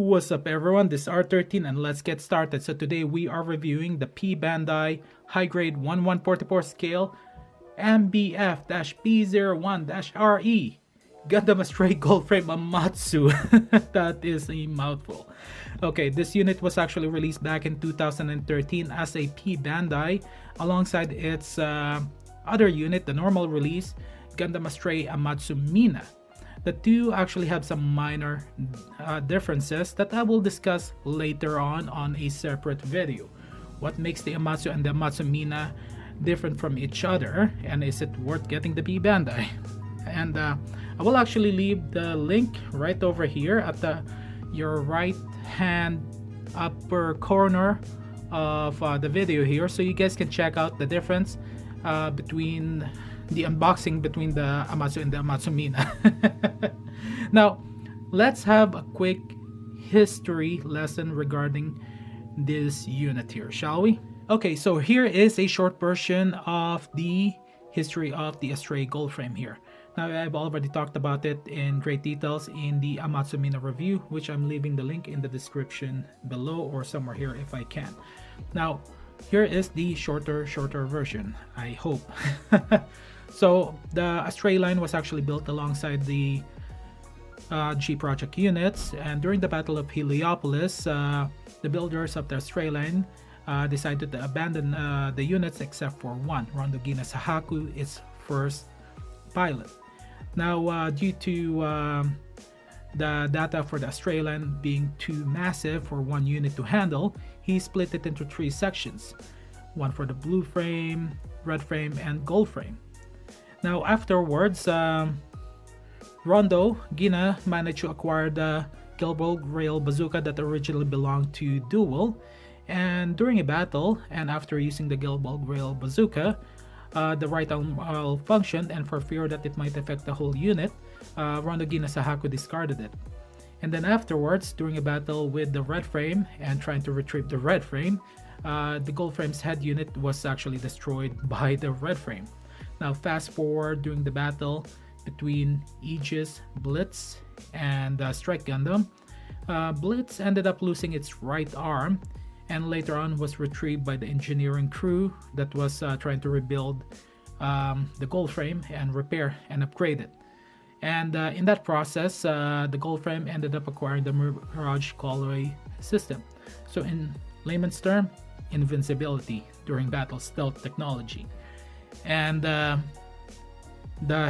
What's up everyone, this is R13 and let's get started. So today we are reviewing the Pbandai high grade 1144 scale MBF-P01-RE Gundam Stray Gold Frame Amatsu. That is a mouthful. Okay, this unit was actually released back in 2013 as a Pbandai alongside its other unit, the normal release Gundam Stray Amatsu MINA. The two actually have some minor differences that I will discuss later on a separate video. What makes the Amatsu and the Amatsu MINA different from each other, and is it worth getting the Pbandai? And I will actually leave the link right over here at your right hand upper corner of the video here, so you guys can check out the difference between the unboxing between the Amatsu and the Amatsu MINA. Now, let's have a quick history lesson regarding this unit here, shall we? Okay, so here is a short version of the history of the Stray Gold Frame here. Now, I've already talked about it in great details in the Amatsu MINA review, which I'm leaving the link in the description below or somewhere here if I can. Now, here is the shorter version, I hope. So the Stray line was actually built alongside the G project units, and during the Battle of Heliopolis, the builders of the Stray line decided to abandon the units except for one, Rondo Gina Sahaku, its first pilot. Now, due to the data for the Stray line being too massive for one unit to handle, he split it into three sections, one for the blue frame, red frame, and gold frame. Now afterwards, Rondo Gina managed to acquire the Gelbold Rail bazooka that originally belonged to Duel, and during a battle and after using the Gelbold Rail bazooka, the right arm malfunctioned, and for fear that it might affect the whole unit, Rondo Gina Sahaku discarded it. And then afterwards, during a battle with the red frame and trying to retrieve the red frame, the gold frame's head unit was actually destroyed by the red frame. Now fast forward during the battle between Aegis, Blitz, and Strike Gundam. Blitz ended up losing its right arm and later on was retrieved by the engineering crew that was trying to rebuild the gold frame and repair and upgrade it. And in that process, the gold frame ended up acquiring the Mirage Colloy system. So in layman's term, invincibility during battle, stealth technology. And the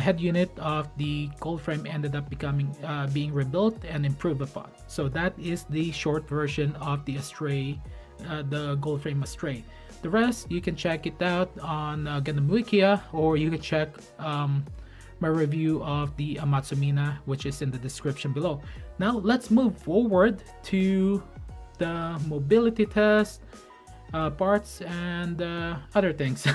head unit of the gold frame ended up being rebuilt and improved upon. So that is the short version of the Stray, the gold frame Stray. The rest you can check it out on Gundam Wikia, or you can check my review of the Amatsu MINA, which is in the description below. Now let's move forward to the mobility test, parts, and other things.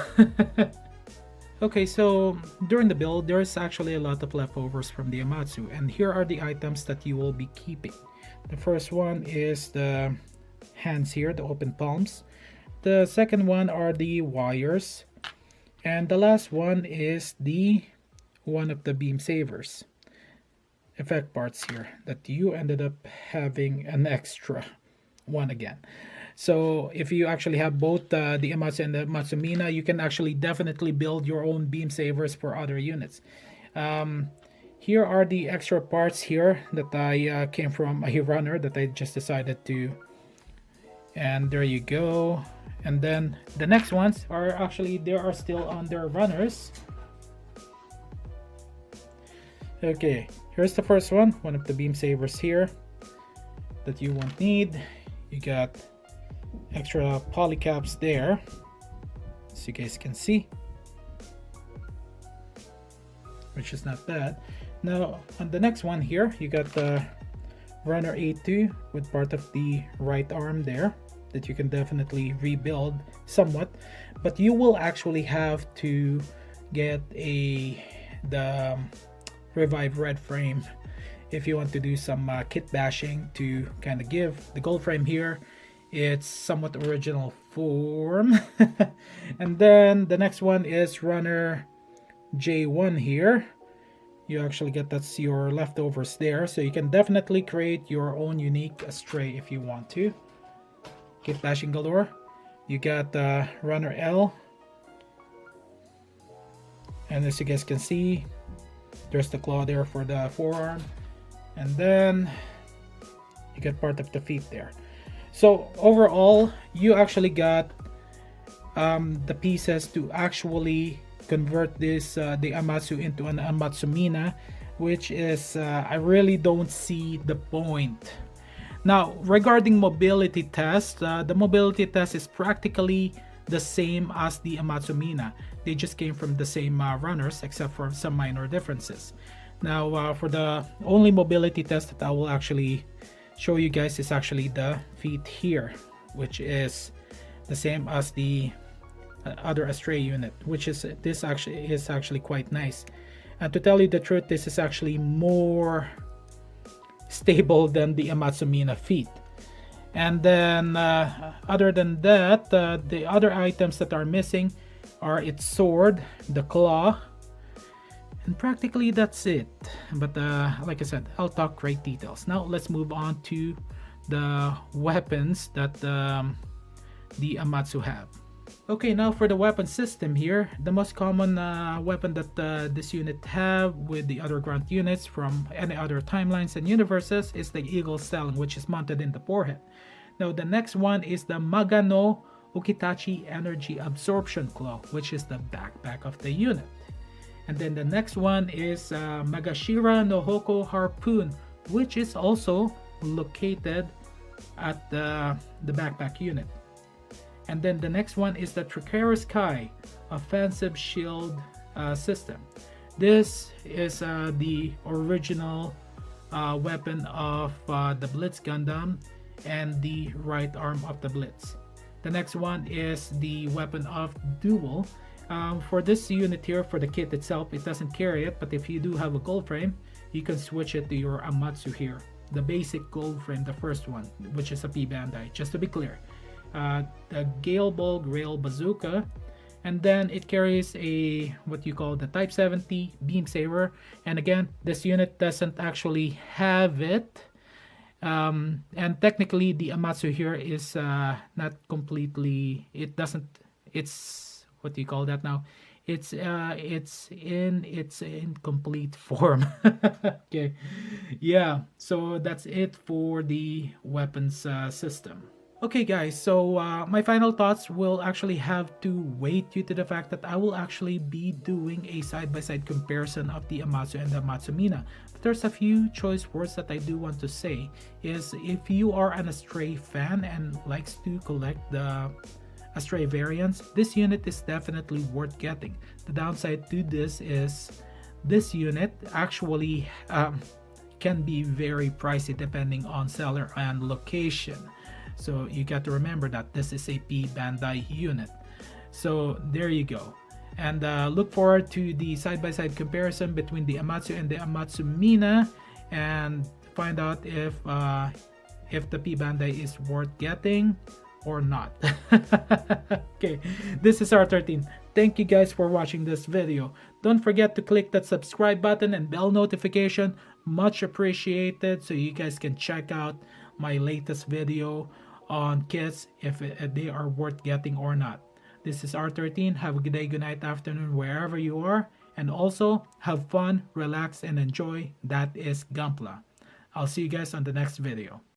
Okay, so during the build, there's actually a lot of leftovers from the Amatsu, and here are the items that you will be keeping. The first one is the hands here, the open palms. The second one are the wires, and the last one is the one of the beam savers effect parts here that you ended up having an extra one again. So if you actually have both the Amatsu and the Amatsu MINA, you can actually definitely build your own beam savers for other units. Here are the extra parts here that I came from a runner that I just decided to, and there you go. And then the next ones are actually, they are still on their runners. Okay, here's the first one of the beam savers here that you won't need. You got extra polycaps there, so you guys can see, which is not bad. Now on the next one here, you got the runner A2 with part of the right arm there that you can definitely rebuild somewhat, but you will actually have to get the revived red frame if you want to do some kit bashing to kind of give the gold frame here its somewhat original form. And then the next one is runner J1 here, You actually get that's your leftovers there, so you can definitely create your own unique stray if you want to. Keep flashing galore. You got runner L, and as you guys can see, there's the claw there for the forearm, and then you get part of the feet there. So overall, you actually got the pieces to actually convert this the Amatsu into an Amatsu MINA, which is I really don't see the point. Now regarding mobility test, the mobility test is practically the same as the Amatsu MINA. They just came from the same runners except for some minor differences. Now for the only mobility test that I will actually show you guys is actually the feet here, which is the same as the other Astray unit, which is this actually is actually quite nice. And to tell you the truth, this is actually more stable than the Amatsu MINA feet. And then other than that, the other items that are missing are its sword, the claw, and practically that's it. But like I said, I'll talk great details. Now let's move on to the weapons that the Amatsu have. Okay, now for the weapon system here, the most common weapon that this unit have with the other grunt units from any other timelines and universes is the Eagle Stelling, which is mounted in the forehead. Now the next one is the Magano Ukitachi Energy Absorption Claw, which is the backpack of the unit. And then the next one is Magashira no Hoko Harpoon, which is also located at the backpack unit. And then the next one is the Triceratops Kai Offensive Shield System. This is the original weapon of the Blitz Gundam and the right arm of the Blitz. The next one is the weapon of Duel. For this unit here, for the kit itself, it doesn't carry it, but if you do have a gold frame, you can switch it to your Amatsu here. The basic gold frame, the first one, which is a Pbandai, just to be clear. The Gale Bulk Rail Bazooka, and then it carries a what you call the Type 70 Beam Saber. And again, this unit doesn't actually have it. And technically the Amatsu here is not completely, it doesn't, it's what do you call that now, it's in its incomplete form. Okay, yeah, so that's it for the weapons system. Okay guys, so my final thoughts will actually have to wait due to the fact that I will actually be doing a side-by-side comparison of the Amatsu and the Amatsu MINA. But there's a few choice words that I do want to say is if you are an Astray fan and likes to collect the Astray variants, this unit is definitely worth getting. The downside to this is this unit actually can be very pricey depending on seller and location. So you got to remember that this is a Pbandai unit. So there you go. And look forward to the side-by-side comparison between the Amatsu and the Amatsu MINA and find out if the Pbandai is worth getting or not. Okay, this is R13. Thank you guys for watching this video. Don't forget to click that subscribe button and bell notification. Much appreciated, so you guys can check out my latest video on kits if they are worth getting or not. This is R13. Have a good day, good night, afternoon, wherever you are. And also, have fun, relax, and enjoy. That is Gunpla. I'll see you guys on the next video.